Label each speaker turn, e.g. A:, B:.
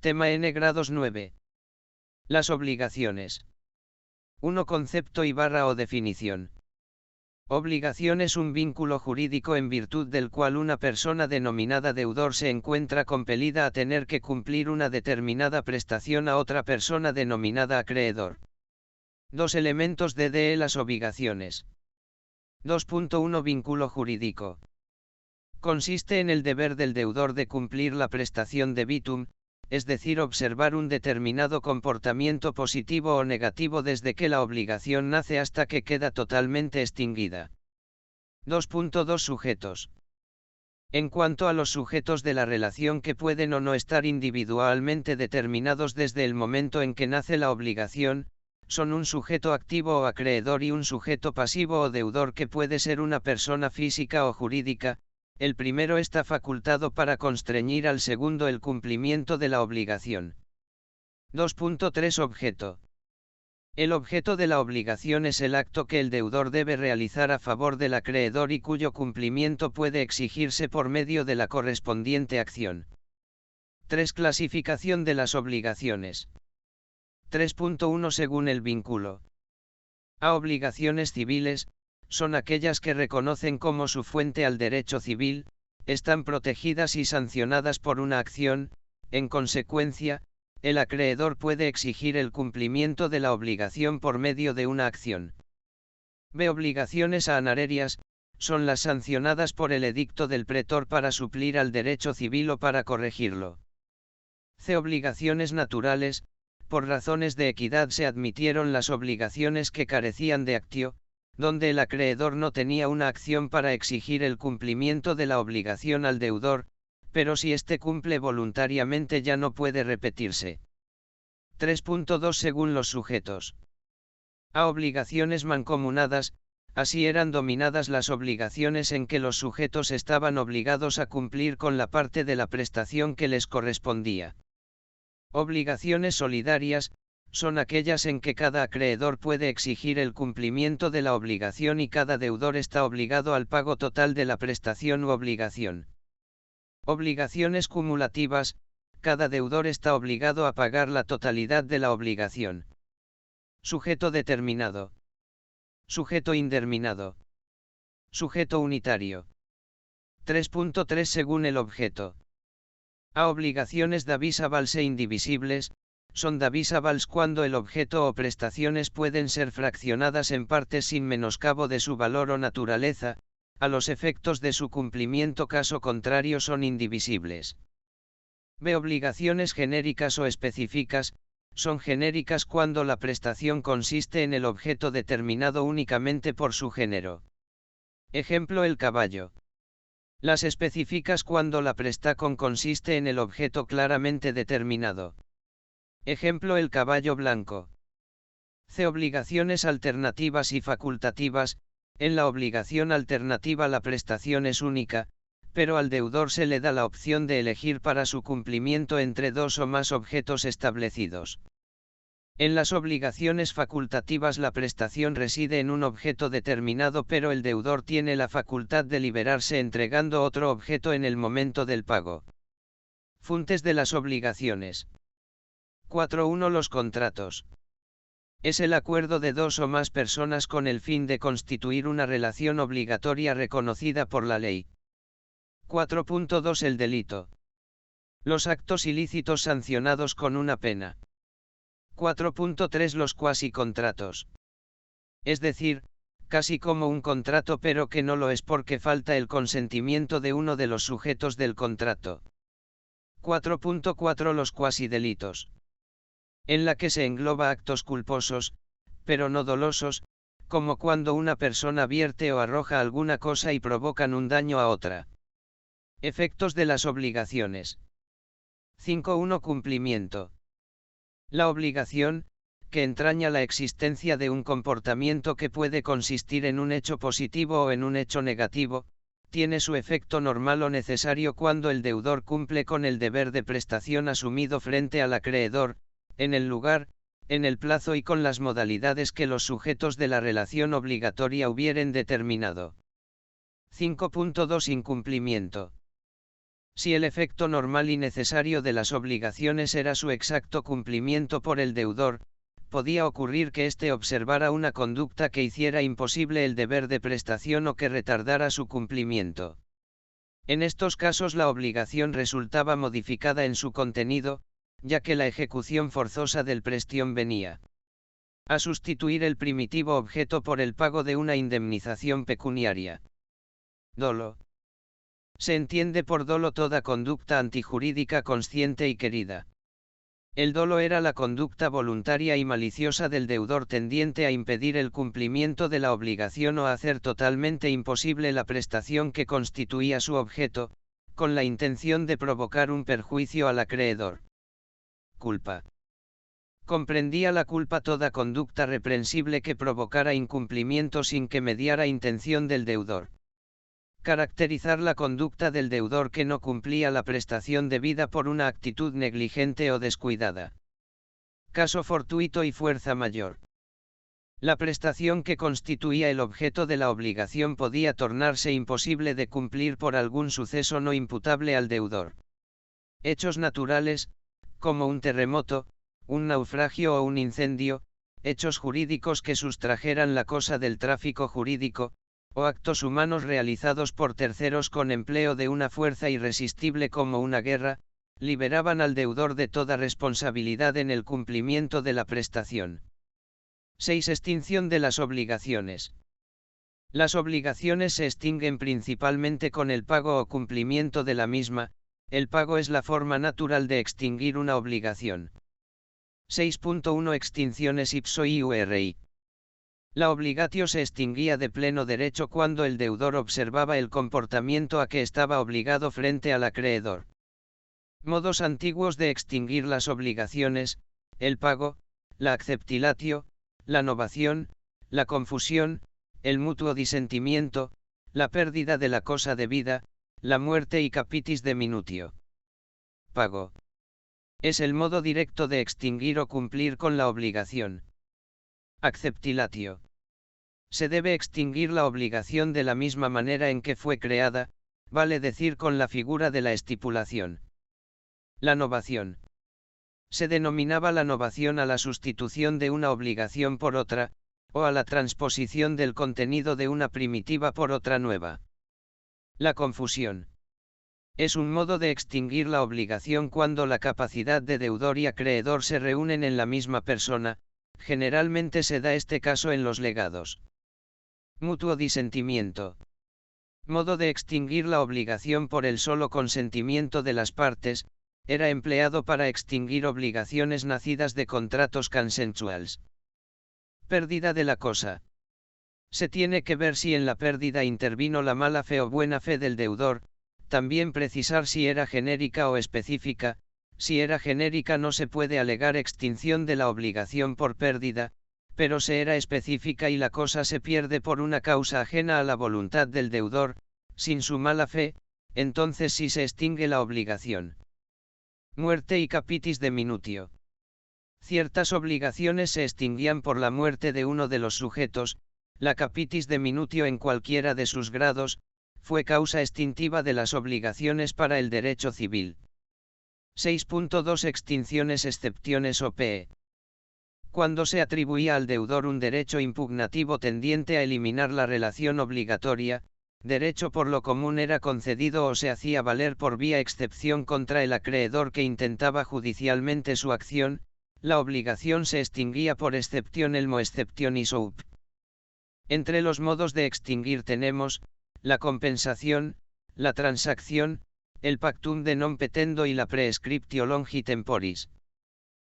A: Tema N grados 9. Las obligaciones. 1. Concepto y barra o definición. Obligación es un vínculo jurídico en virtud del cual una persona denominada deudor se encuentra compelida a tener que cumplir una determinada prestación a otra persona denominada acreedor. 2 elementos de las obligaciones. 2.1 Vínculo jurídico. Consiste en el deber del deudor de cumplir la prestación debitum, es decir, observar un determinado comportamiento positivo o negativo desde que la obligación nace hasta que queda totalmente extinguida. 2.2 Sujetos. En cuanto a los sujetos de la relación que pueden o no estar individualmente determinados desde el momento en que nace la obligación, son un sujeto activo o acreedor y un sujeto pasivo o deudor que puede ser una persona física o jurídica. El primero está facultado para constreñir al segundo el cumplimiento de la obligación. 2.3 Objeto. El objeto de la obligación es el acto que el deudor debe realizar a favor del acreedor y cuyo cumplimiento puede exigirse por medio de la correspondiente acción. 3 Clasificación de las obligaciones. 3.1 Según el vínculo. A. Obligaciones civiles. Son aquellas que reconocen como su fuente al derecho civil, están protegidas y sancionadas por una acción. En consecuencia, el acreedor puede exigir el cumplimiento de la obligación por medio de una acción. B. Obligaciones ahnarias, son las sancionadas por el edicto del pretor para suplir al derecho civil o para corregirlo. C. Obligaciones naturales, por razones de equidad se admitieron las obligaciones que carecían de actio, donde el acreedor no tenía una acción para exigir el cumplimiento de la obligación al deudor, pero si éste cumple voluntariamente ya no puede repetirse. 3.2 Según los sujetos. A. Obligaciones mancomunadas, así eran dominadas las obligaciones en que los sujetos estaban obligados a cumplir con la parte de la prestación que les correspondía. Obligaciones solidarias, son aquellas en que cada acreedor puede exigir el cumplimiento de la obligación y cada deudor está obligado al pago total de la prestación u obligación. Obligaciones cumulativas, cada deudor está obligado a pagar la totalidad de la obligación. Sujeto determinado. Sujeto indeterminado. Sujeto unitario. 3.3 Según el objeto. A. Obligaciones davisabals e indivisibles. Son davisabals cuando el objeto o prestaciones pueden ser fraccionadas en partes sin menoscabo de su valor o naturaleza, a los efectos de su cumplimiento, caso contrario son indivisibles. B. Obligaciones genéricas o específicas, son genéricas cuando la prestación consiste en el objeto determinado únicamente por su género. Ejemplo: el caballo. Las específicas cuando la prestación consiste en el objeto claramente determinado. Ejemplo: el caballo blanco. C. Obligaciones alternativas y facultativas. En la obligación alternativa la prestación es única, pero al deudor se le da la opción de elegir para su cumplimiento entre dos o más objetos establecidos. En las obligaciones facultativas la prestación reside en un objeto determinado, pero el deudor tiene la facultad de liberarse entregando otro objeto en el momento del pago. Fuentes de las obligaciones. 4.1 Los contratos. Es el acuerdo de dos o más personas con el fin de constituir una relación obligatoria reconocida por la ley. 4.2 El delito. Los actos ilícitos sancionados con una pena. 4.3 Los cuasicontratos. Es decir, casi como un contrato pero que no lo es porque falta el consentimiento de uno de los sujetos del contrato. 4.4 Los cuasidelitos. En la que se engloba actos culposos, pero no dolosos, como cuando una persona vierte o arroja alguna cosa y provocan un daño a otra. Efectos de las obligaciones. 5.1 Cumplimiento. La obligación, que entraña la existencia de un comportamiento que puede consistir en un hecho positivo o en un hecho negativo, tiene su efecto normal o necesario cuando el deudor cumple con el deber de prestación asumido frente al acreedor, en el lugar, en el plazo y con las modalidades que los sujetos de la relación obligatoria hubieren determinado. 5.2 Incumplimiento. Si el efecto normal y necesario de las obligaciones era su exacto cumplimiento por el deudor, podía ocurrir que éste observara una conducta que hiciera imposible el deber de prestación o que retardara su cumplimiento. En estos casos la obligación resultaba modificada en su contenido, ya que la ejecución forzosa del prestión venía a sustituir el primitivo objeto por el pago de una indemnización pecuniaria. Dolo. Se entiende por dolo toda conducta antijurídica consciente y querida. El dolo era la conducta voluntaria y maliciosa del deudor tendiente a impedir el cumplimiento de la obligación o a hacer totalmente imposible la prestación que constituía su objeto, con la intención de provocar un perjuicio al acreedor. Culpa. Comprendía la culpa toda conducta reprensible que provocara incumplimiento sin que mediara intención del deudor. Caracterizar la conducta del deudor que no cumplía la prestación debida por una actitud negligente o descuidada. Caso fortuito y fuerza mayor. La prestación que constituía el objeto de la obligación podía tornarse imposible de cumplir por algún suceso no imputable al deudor. Hechos naturales, como un terremoto, un naufragio o un incendio, hechos jurídicos que sustrajeran la cosa del tráfico jurídico, o actos humanos realizados por terceros con empleo de una fuerza irresistible como una guerra, liberaban al deudor de toda responsabilidad en el cumplimiento de la prestación. 6. Extinción de las obligaciones. Las obligaciones se extinguen principalmente con el pago o cumplimiento de la misma. El pago es la forma natural de extinguir una obligación. 6.1 Extinciones ipso iuri. La obligatio se extinguía de pleno derecho cuando el deudor observaba el comportamiento a que estaba obligado frente al acreedor. Modos antiguos de extinguir las obligaciones: el pago, la acceptilatio, la novación, la confusión, el mutuo disentimiento, la pérdida de la cosa debida, la muerte y capitis de minutio. Pago. Es el modo directo de extinguir o cumplir con la obligación. Acceptilatio. Se debe extinguir la obligación de la misma manera en que fue creada, vale decir con la figura de la estipulación. La novación. Se denominaba la novación a la sustitución de una obligación por otra, o a la transposición del contenido de una primitiva por otra nueva. La confusión. Es un modo de extinguir la obligación cuando la capacidad de deudor y acreedor se reúnen en la misma persona. Generalmente se da este caso en los legados. Mutuo disentimiento. Modo de extinguir la obligación por el solo consentimiento de las partes, era empleado para extinguir obligaciones nacidas de contratos consensuales. Pérdida de la cosa. Se tiene que ver si en la pérdida intervino la mala fe o buena fe del deudor, también precisar si era genérica o específica. Si era genérica no se puede alegar extinción de la obligación por pérdida, pero si era específica y la cosa se pierde por una causa ajena a la voluntad del deudor, sin su mala fe, entonces sí se extingue la obligación. Muerte y capitis de minutio. Ciertas obligaciones se extinguían por la muerte de uno de los sujetos. La capitis de minutio en cualquiera de sus grados, fue causa extintiva de las obligaciones para el derecho civil. 6.2 Extinciones excepciones op. Cuando se atribuía al deudor un derecho impugnativo tendiente a eliminar la relación obligatoria, derecho por lo común era concedido o se hacía valer por vía excepción contra el acreedor que intentaba judicialmente su acción, la obligación se extinguía por excepción elmo exceptionis oup. Entre los modos de extinguir tenemos la compensación, la transacción, el pactum de non petendo y la prescriptio longi temporis.